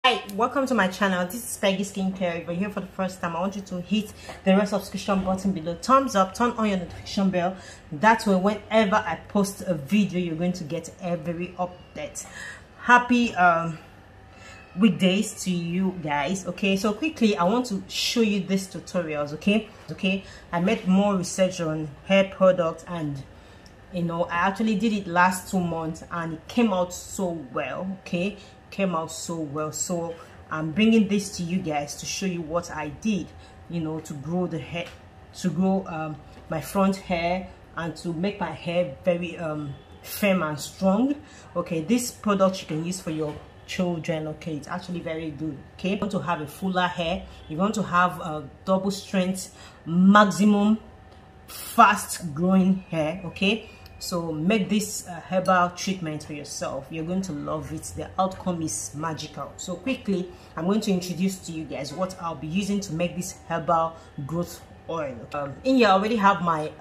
Hi, welcome to my channel. This is Peggy Skincare. If you're here for the first time, I want you to hit the red subscription button below, thumbs up, turn on your notification bell. That way whenever I post a video, you're going to get every update. Happy weekdays to you guys. Okay, so quickly I want to show you these tutorials. Okay, I made more research on hair products, and I actually did it last 2 months and it came out so well. So I'm bringing this to you guys to show you what I did, to grow the hair, to grow my front hair, and to make my hair very firm and strong. Okay, this product you can use for your children. Okay, it's actually very good. Okay, you want to have a fuller hair, you want to have a double strength, maximum fast growing hair. Okay, so make this herbal treatment for yourself. You're going to love it. The outcome is magical. So quickly I'm going to introduce to you guys what I'll be using to make this herbal growth oil. In here I already have my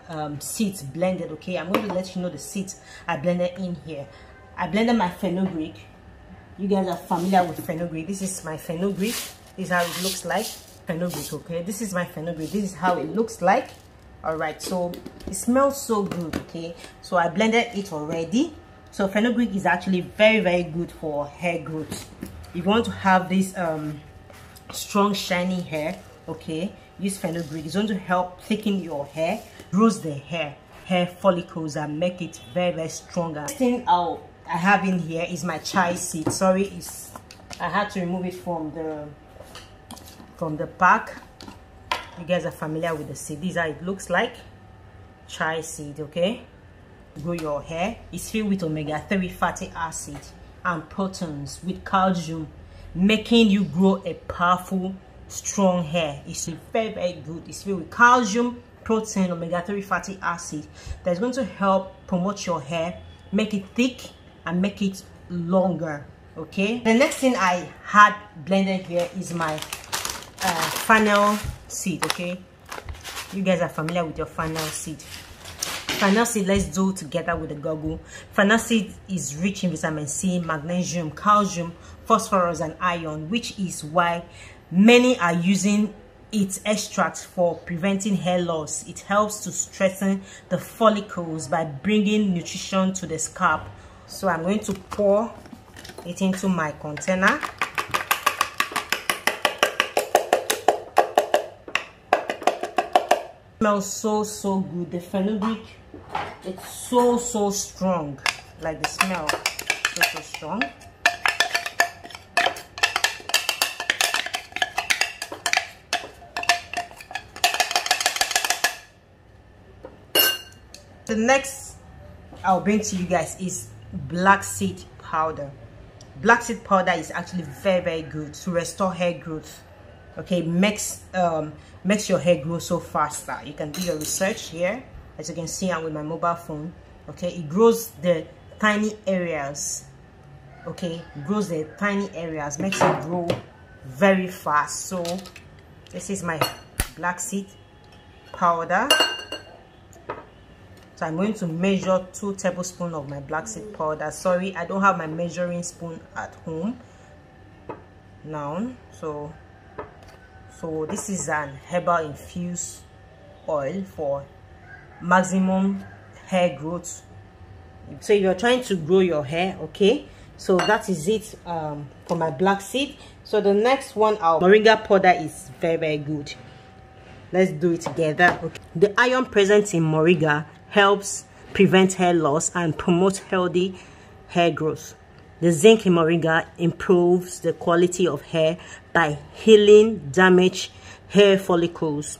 seeds blended. Okay, I'm going to let you know the seeds I blended in here. I blended my fenugreek. You guys are familiar with fenugreek. This is my fenugreek. This is how it looks like. Fenugreek. Okay, this is my fenugreek. This is how it looks like. All right, so it smells so good. Okay, so I blended it already. So fenugreek is actually very good for hair growth. If you want to have this strong shiny hair, okay, use fenugreek. It's going to help thicken your hair, grows the hair follicles, and make it very stronger. Next thing I have in here is my chai seed. Sorry, I had to remove it from the pack. You guys are familiar with the seed. This is how it looks like. Chai seed. Okay, grow your hair. It's filled with omega-3 fatty acid and proteins with calcium, making you grow a powerful, strong hair. It's very good. It's filled with calcium, protein, omega-3 fatty acid that's going to help promote your hair, make it thick and make it longer. Okay, the next thing I had blended here is my fennel seed. Okay, you guys are familiar with your fennel seed. Fennel seed, let's do together with the goggle. Fennel seed is rich in vitamin C, magnesium, calcium, phosphorus and iron, which is why many are using its extract for preventing hair loss. It helps to strengthen the follicles by bringing nutrition to the scalp. So I'm going to pour it into my container. Smells so good. The fenugreek, it's so strong. Like the smell, so strong. The next I'll bring to you guys is black seed powder. Black seed powder is actually very good to restore hair growth. Okay, makes your hair grow so faster. You can do your research here, as you can see. I'm with my mobile phone. Okay, it grows the tiny areas. Okay, it grows the tiny areas, makes it grow very fast. So this is my black seed powder. So I'm going to measure 2 tablespoons of my black seed powder. Sorry, I don't have my measuring spoon at home now. So this is an herbal infused oil for maximum hair growth. So if you're trying to grow your hair, okay, so that is it for my black seed. So the next one, our moringa powder, is very good. Let's do it together. Okay. The iron present in moringa helps prevent hair loss and promote healthy hair growth. The zinc in moringa improves the quality of hair by healing damaged hair follicles.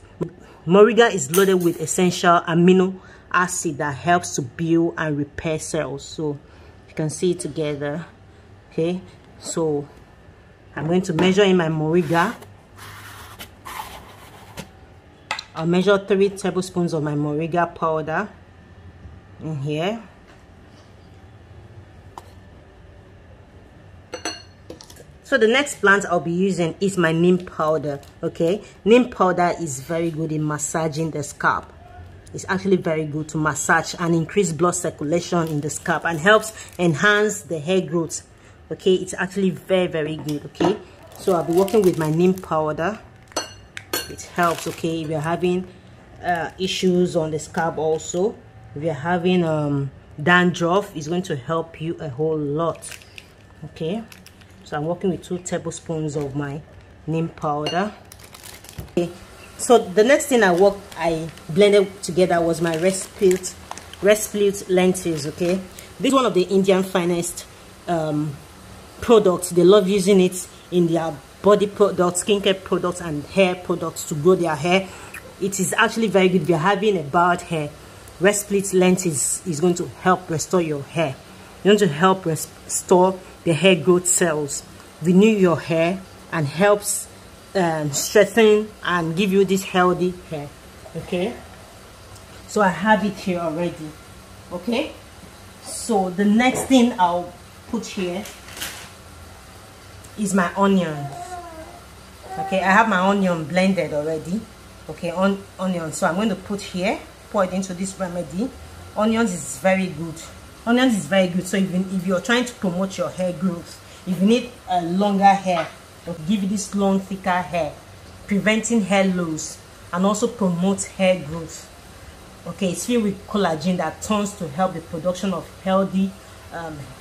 Moringa is loaded with essential amino acid that helps to build and repair cells. So you can see it together. Okay, so I'm going to measure in my moringa. I'll measure 3 tablespoons of my moringa powder in here. So the next plant I'll be using is my neem powder. Okay, neem powder is very good in massaging the scalp. It's actually very good to massage and increase blood circulation in the scalp and helps enhance the hair growth. Okay, it's actually very good. Okay, So I'll be working with my neem powder. It helps, okay, if you're having issues on the scalp. Also if you're having dandruff, it's going to help you a whole lot. Okay, so I'm working with 2 tablespoons of my neem powder. Okay, so the next thing I blended together was my red split lentils. Okay, this is one of the Indian finest products. They love using it in their body products, skincare products, and hair products to grow their hair. It is actually very good if you're having a bad hair. Red split lentils is going to help restore your hair. It's going to help restore the hair growth cells, renew your hair, and helps strengthen and give you this healthy hair. Okay, so I have it here already. Okay, so the next thing I'll put here is my onions. Okay, I have my onion blended already. Okay, onion, so I'm going to pour it into this remedy. Onions is very good. Onions is very good. So if you're trying to promote your hair growth, if you need a longer hair, it'll give you this long, thicker hair, preventing hair loss, and also promotes hair growth. Okay, it's filled with collagen that turns to help the production of healthy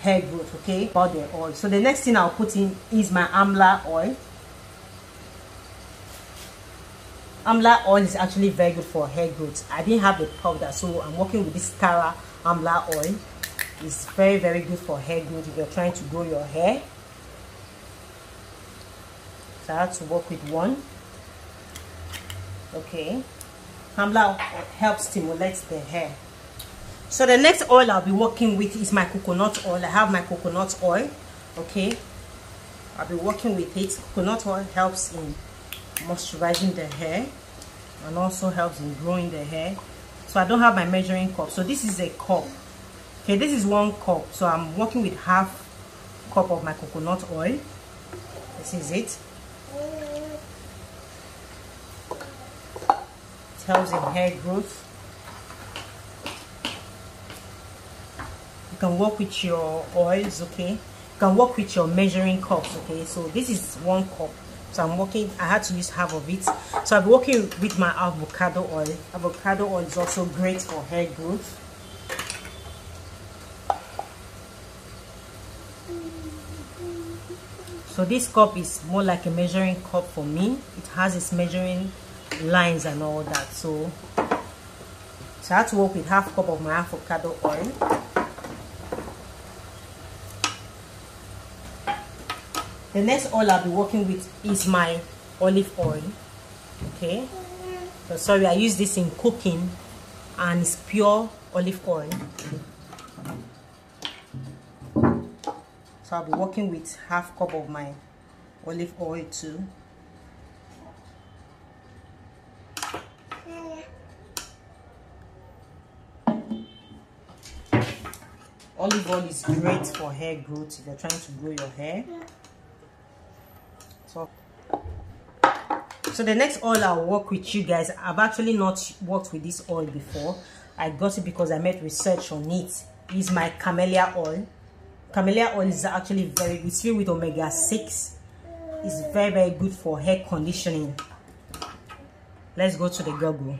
hair growth. Okay, about the oil. So the next thing I'll put in is my amla oil. Amla oil is actually very good for hair growth. I didn't have the powder, so I'm working with this Tara amla oil. It's very, very good for hair growth if you're trying to grow your hair. So I have to work with one. Okay, amla oil helps stimulate the hair. So the next oil I'll be working with is my coconut oil. I have my coconut oil. Okay, I'll be working with it. Coconut oil helps in moisturizing the hair and also helps in growing the hair. So I don't have my measuring cup, so this is a cup. Okay, this is 1 cup, so I'm working with half cup of my coconut oil. This is it. It helps in hair growth. You can work with your oils. Okay, you can work with your measuring cups. Okay, so this is 1 cup. So I'm working, I had to use half of it. So I'm working with my avocado oil. Avocado oil is also great for hair growth. So this cup is more like a measuring cup for me. It has its measuring lines and all that. So I had to work with half cup of my avocado oil. The next oil I'll be working with is my olive oil. Okay, so sorry, I use this in cooking and it's pure olive oil. So I'll be working with half cup of my olive oil too. Olive oil is great for hair growth if you're trying to grow your hair. So the next oil I'll work with you guys, I've actually not worked with this oil before. I got it because I made research on it. Is my camellia oil. Camellia oil is actually very good. It's filled with omega-6. It's very, very good for hair conditioning. Let's go to the Google.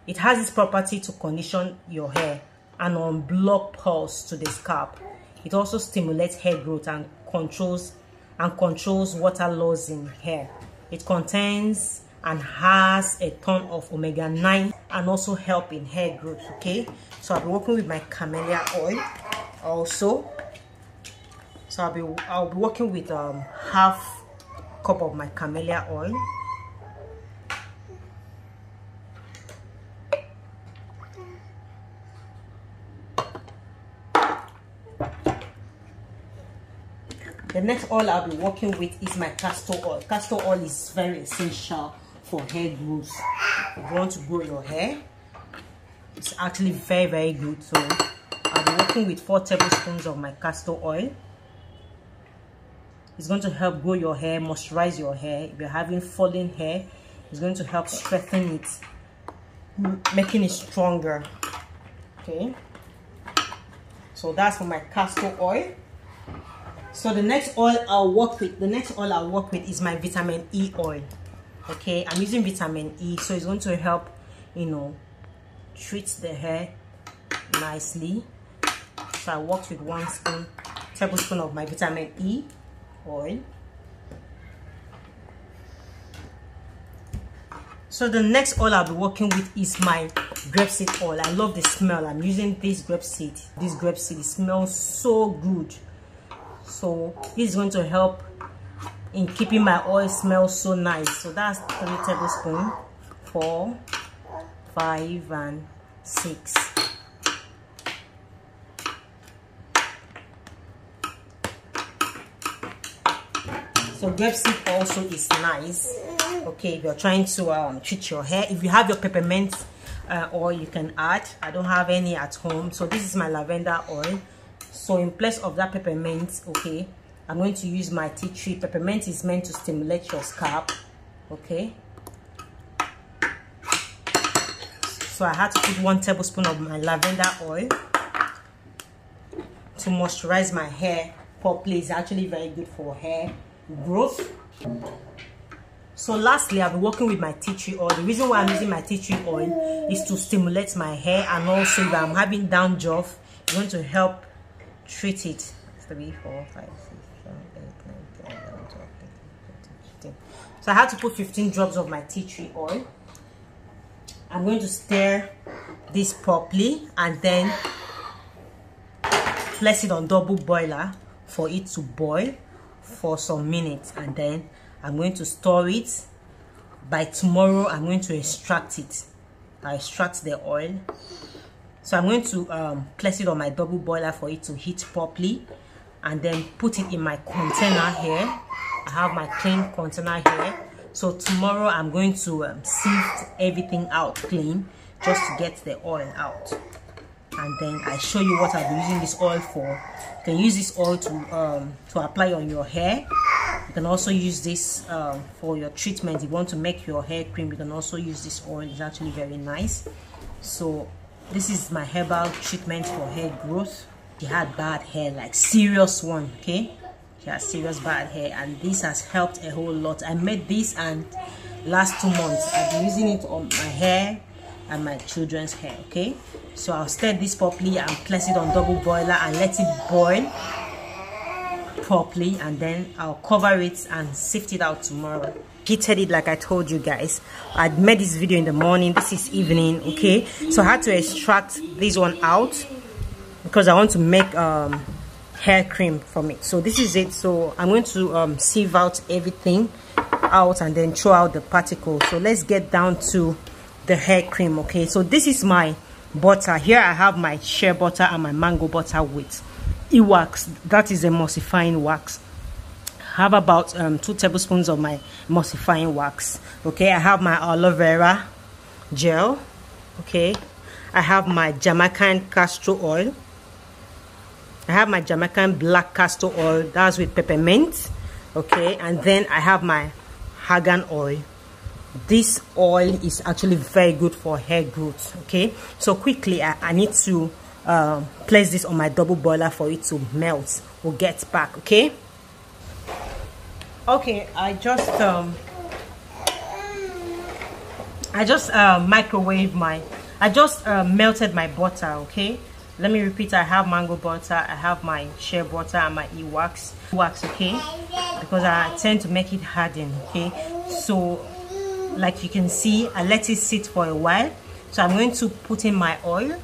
It has this property to condition your hair and unblock pores to the scalp. It also stimulates hair growth and controls water loss in hair. It contains and has a ton of omega-9 and also help in hair growth. Okay, so I'll be working with my camellia oil also. So I'll be working with half cup of my camellia oil. The next oil I'll be working with is my castor oil. Castor oil is very essential for hair growth. If you want to grow your hair, it's actually very, very good. So I'll be working with 4 tablespoons of my castor oil. It's going to help grow your hair, moisturize your hair. If you're having falling hair, it's going to help strengthen it, making it stronger. Okay, so that's for my castor oil. So the next oil I'll work with is my vitamin E oil. Okay, I'm using vitamin E, so it's going to help, you know, treat the hair nicely. So I worked with 1 tablespoon of my vitamin E oil. So the next oil I'll be working with is my grapeseed oil. I love the smell. I'm using this grapeseed. This grapeseed, it smells so good. So this is going to help in keeping my oil smell so nice. So that's 3 tablespoons, 4, 5, and 6. So grapeseed also is nice. Okay, if you're trying to treat your hair, if you have your peppermint oil, you can add. I don't have any at home, so this is my lavender oil. So in place of that peppermint, okay, I'm going to use my tea tree. Peppermint is meant to stimulate your scalp. Okay, so I had to put 1 tablespoon of my lavender oil to moisturize my hair properly. It's actually very good for hair growth. So lastly, I'll be working with my tea tree oil. The reason why I'm using my tea tree oil is to stimulate my hair, and also if I'm having dandruff, it's going to help treat it. 3, 4, 5, 6, 7, 8, 9, 10, 11, 12, 13, 14, 15. So I had to put 15 drops of my tea tree oil. I'm going to stir this properly and then place it on double boiler for it to boil for some minutes, and then I'm going to store it. By tomorrow I'm going to extract it. I extract the oil. So I'm going to place it on my double boiler for it to heat properly, and then put it in my container here. I have my clean container here. So tomorrow I'm going to sift everything out clean just to get the oil out. And then I show you what I'll be using this oil for. You can use this oil to apply on your hair. You can also use this for your treatment. If you want to make your hair cream, you can also use this oil. It's actually very nice. So this is my herbal treatment for hair growth. She had bad hair, like serious one, okay? She has serious bad hair, and this has helped a whole lot. I made this, and last 2 months I've been using it on my hair and my children's hair. Okay, so I'll stir this properly and place it on double boiler and let it boil properly, and then I'll cover it and sift it out tomorrow. Heated it like I told you guys. I made this video in the morning. This is evening. Okay, so I had to extract this one out because I want to make hair cream from it. So this is it. So I'm going to sieve out everything out and then throw out the particles. So let's get down to the hair cream. Okay, so this is my butter. Here I have my shea butter and my mango butter with e-wax. That is emulsifying wax. I have about 2 tablespoons of my emulsifying wax. Okay, I have my aloe vera gel. Okay, I have my Jamaican castor oil. I have my Jamaican black castor oil, that's with peppermint. Okay, and then I have my Argan oil. This oil is actually very good for hair growth. Okay, so quickly I need to place this on my double boiler for it to melt. We'll get back. Okay, I just melted my butter. Okay, let me repeat. I have mango butter, I have my shea butter and my e-wax. Okay, because I tend to make it harden. Okay, so like you can see, I let it sit for a while. So I'm going to put in my oil.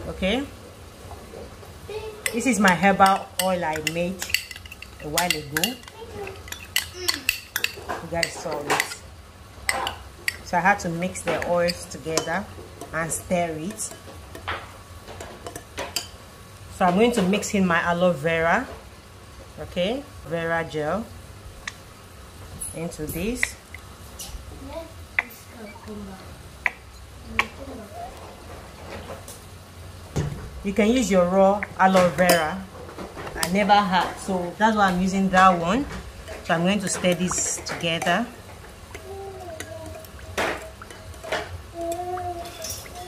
Okay, this is my herbal oil I made a while ago. You guys saw this. So I had to mix the oils together and stir it. So I'm going to mix in my aloe vera, okay, vera gel into this. You can use your raw aloe vera. I never had, so that's why I'm using that one. So I'm going to stir this together.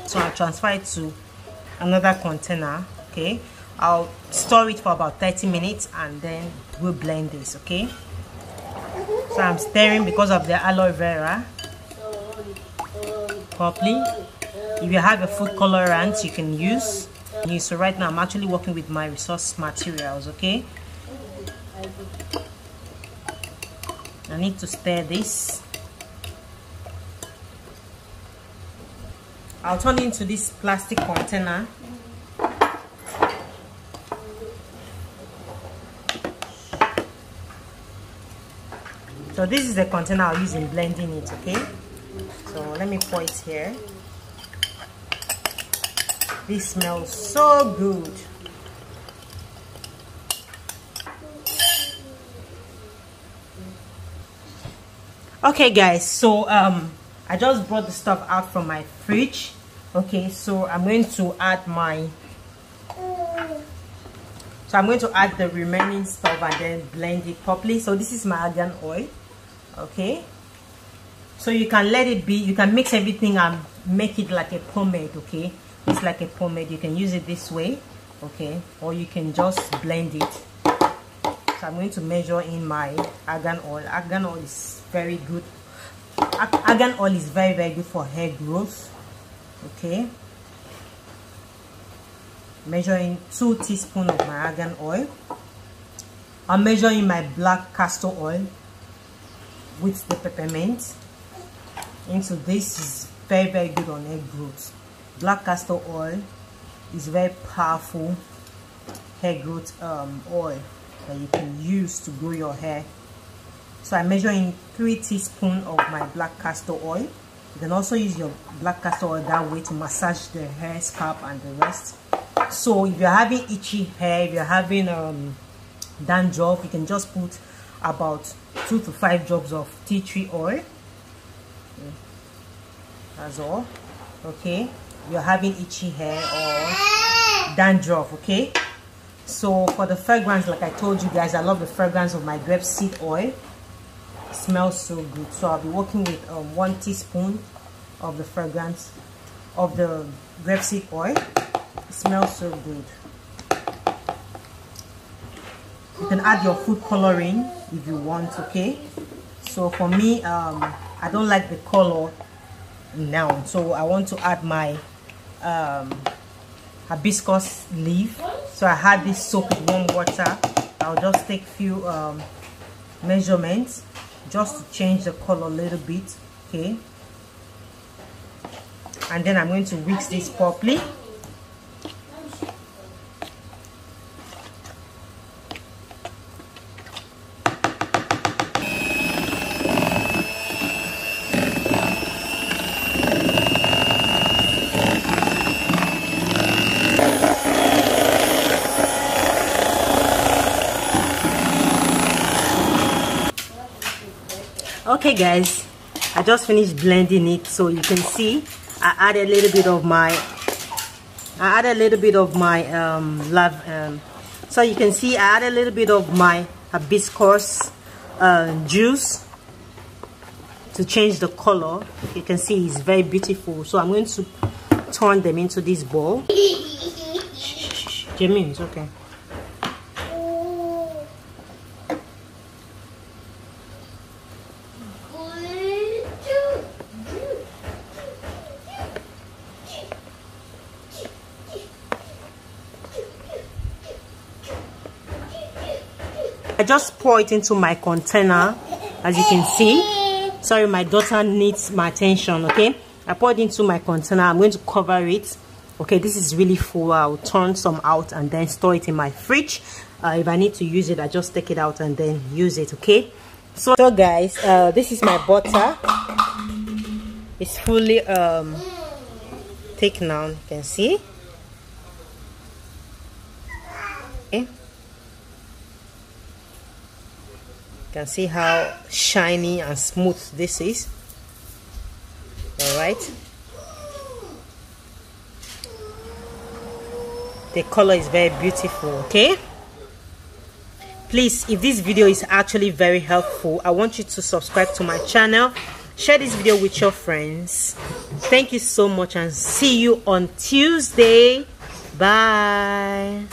So I'll transfer it to another container. Okay, I'll store it for about 30 minutes and then we'll blend this. Okay, so I'm stirring because of the aloe vera properly. If you have a food colorant, you can use. So right now I'm actually working with my resource materials. Okay, I need to stir this. I'll turn it into this plastic container. So this is the container I'll use in blending it. Okay, so let me pour it here. This smells so good. Okay guys, so I just brought the stuff out from my fridge. Okay, so I'm going to add the remaining stuff and then blend it properly. So this is my argan oil. Okay, so you can let it be, you can mix everything and make it like a pomade. Okay, it's like a pomade. You can use it this way, okay, or you can just blend it. So I'm going to measure in my argan oil. Argan oil is very good. Argan oil is very, very good for hair growth. Okay, measuring 2 teaspoons of my argan oil. I'm measuring my black castor oil with the peppermint into this. Is very, very good on hair growth. Black castor oil is very powerful hair growth oil that you can use to grow your hair. So I'm measuring 3 teaspoons of my black castor oil. You can also use your black castor oil that way to massage the hair, scalp and the rest. So if you're having itchy hair, if you're having dandruff, you can just put about 2 to 5 drops of tea tree oil. Okay. That's all. Okay, you're having itchy hair or dandruff. Okay, so for the fragrance, like I told you guys, I love the fragrance of my grapeseed oil. It smells so good. So I'll be working with 1 teaspoon of the fragrance of the grapeseed oil. It smells so good. You can add your food coloring if you want. Okay, so for me, I don't like the color now, so I want to add my hibiscus leaf. So I had this soak with warm water. I'll just take few measurements just to change the color a little bit. Okay, and then I'm going to whisk this properly. Okay guys, I just finished blending it. So you can see I added a little bit of my so you can see I added a little bit of my hibiscus juice to change the color. You can see it's very beautiful. So I'm going to turn them into this bowl. Jamie, it's okay. I just pour it into my container, as you can see. Sorry, my daughter needs my attention. Okay, I poured into my container. I'm going to cover it. Okay, this is really full. I'll turn some out and then store it in my fridge. If I need to use it, I just take it out and then use it. Okay, so guys, this is my butter. It's fully thick now. You can see. Okay. You can see how shiny and smooth this is. All right, the color is very beautiful. Okay, please, if this video is actually very helpful, I want you to subscribe to my channel, share this video with your friends. Thank you so much and see you on Tuesday. Bye.